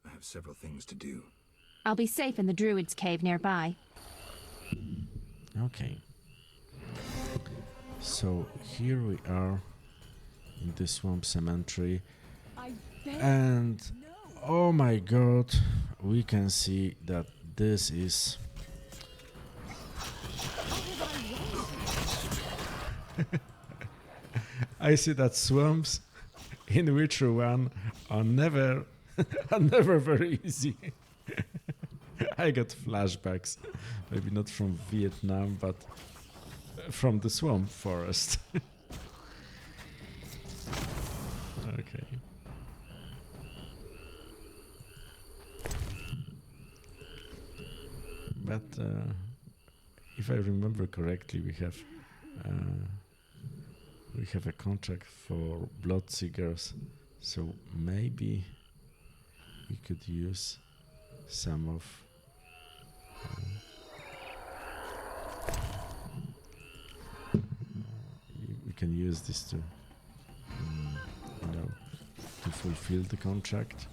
I have several things to do. I'll be safe in the Druid's cave nearby. Okay. So here we are in the swamp cemetery, and oh my god, we can see that this is I see that swamps in Witcher 1 are never very easy. I got flashbacks, maybe not from Vietnam, but from the swamp forest. Okay. But if I remember correctly, we have a contract for Bloodseekers, so maybe we could use some of we can use this to to fulfill the contract.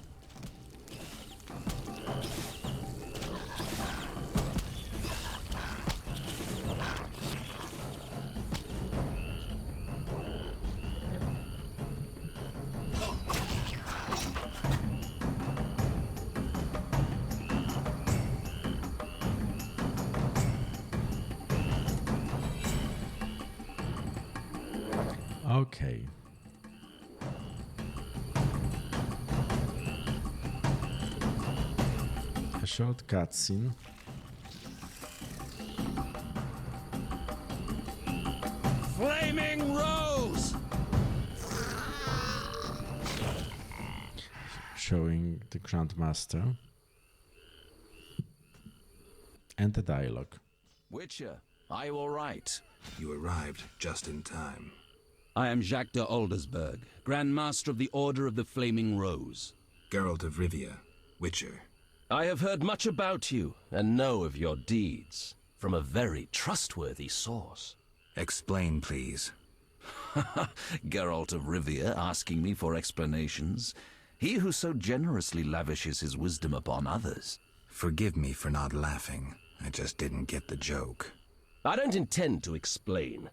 Okay. A short cutscene. Flaming Rose! Showing the Grandmaster. And the dialogue. Witcher, are you all right? You arrived just in time. I am Jacques de Aldersberg, Grand Master of the Order of the Flaming Rose. Geralt of Rivia, Witcher. I have heard much about you and know of your deeds from a very trustworthy source. Explain, please. Geralt of Rivia asking me for explanations. He who so generously lavishes his wisdom upon others. Forgive me for not laughing. I just didn't get the joke. I don't intend to explain.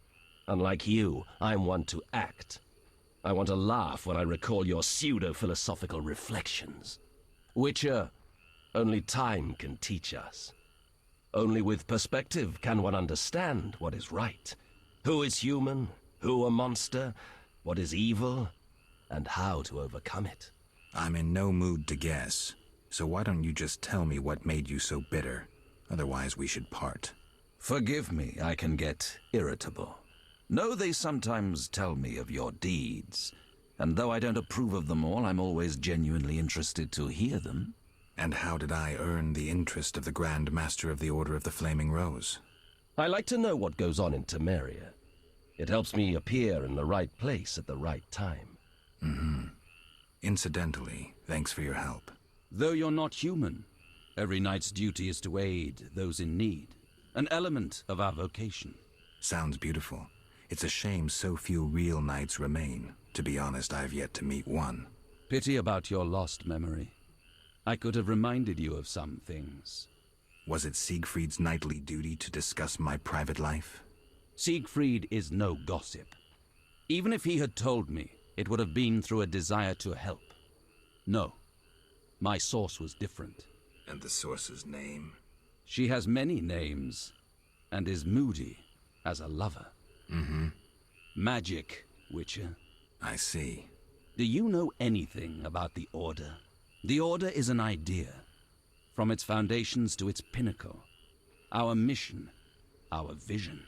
Unlike you, I'm one to act. I want to laugh when I recall your pseudo-philosophical reflections. Witcher, only time can teach us. Only with perspective can one understand what is right. Who is human, who a monster, what is evil, and how to overcome it. I'm in no mood to guess, so why don't you just tell me what made you so bitter? Otherwise we should part. Forgive me, I can get irritable. Know they sometimes tell me of your deeds, and though I don't approve of them all, I'm always genuinely interested to hear them. And how did I earn the interest of the Grand Master of the Order of the Flaming Rose? I like to know what goes on in Temeria. It helps me appear in the right place at the right time. Mm-hmm. Incidentally, thanks for your help. Though you're not human, every knight's duty is to aid those in need. An element of our vocation. Sounds beautiful. It's a shame so few real knights remain. To be honest, I've yet to meet one. Pity about your lost memory. I could have reminded you of some things. Was it Siegfried's knightly duty to discuss my private life? Siegfried is no gossip. Even if he had told me, it would have been through a desire to help. No. My source was different. And the source's name? She has many names, and is moody as a lover. Mm-hmm. Magic, Witcher. I see. Do you know anything about the Order? The Order is an idea, from its foundations to its pinnacle. Our mission, our vision.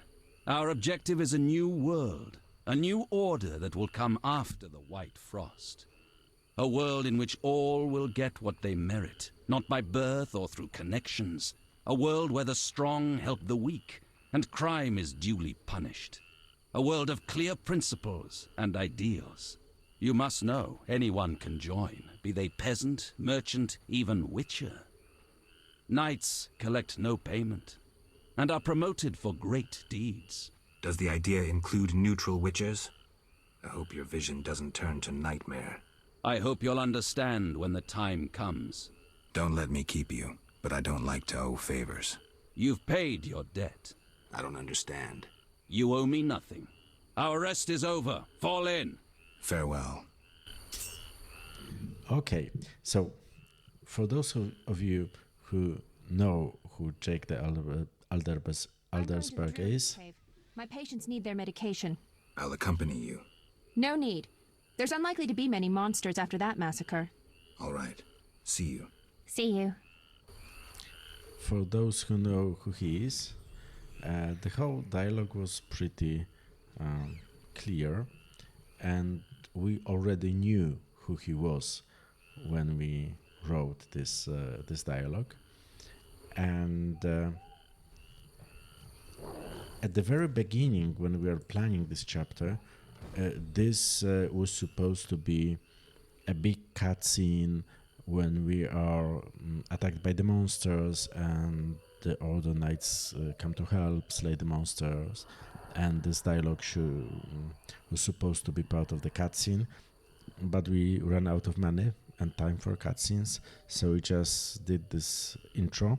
Our objective is a new world, a new order that will come after the White Frost. A world in which all will get what they merit, not by birth or through connections. A world where the strong help the weak, and crime is duly punished. A world of clear principles and ideals. You must know, anyone can join, be they peasant, merchant, even witcher. Knights collect no payment, and are promoted for great deeds. Does the idea include neutral witchers? I hope your vision doesn't turn to nightmare. I hope you'll understand when the time comes. Don't let me keep you, but I don't like to owe favors. You've paid your debt. I don't understand. You owe me nothing. Our rest is over. Fall in. Farewell. Okay, so for those of you who know who Jake the Aldersberg is... My patients need their medication. I'll accompany you. No need. There's unlikely to be many monsters after that massacre. All right. See you. See you. For those who know who he is, the whole dialogue was pretty clear, and we already knew who he was when we wrote this dialogue. And at the very beginning, when we were planning this chapter, this was supposed to be a big cutscene when we are attacked by the monsters and the Order Knights come to help slay the monsters, and this dialogue was supposed to be part of the cutscene, but we ran out of money and time for cutscenes, so we just did this intro.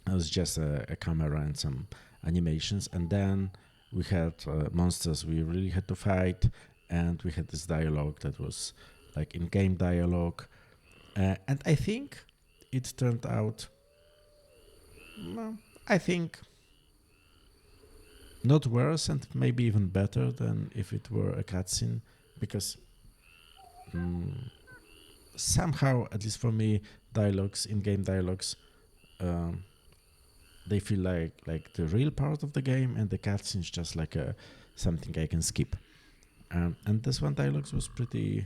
It was just a camera and some animations, and then we had monsters we really had to fight, and we had this dialogue that was like in-game dialogue, and I think it turned out, well, I think not worse and maybe even better than if it were a cutscene, because somehow, at least for me, dialogues, in-game dialogues, they feel like the real part of the game, and the cutscenes just like something I can skip. And this one dialogue was pretty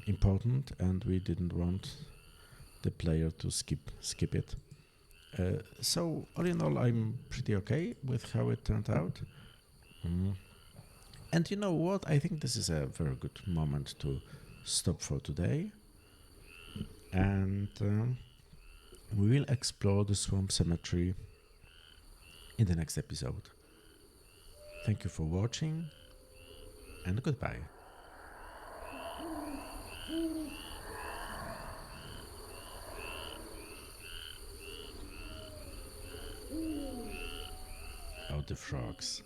important, and we didn't want the player to skip it. So all in all, I'm pretty okay with how it turned out. And you know what? I think this is a very good moment to stop for today. And we will explore the Swamp Cemetery in the next episode. Thank you for watching, and goodbye. Oh, the frogs.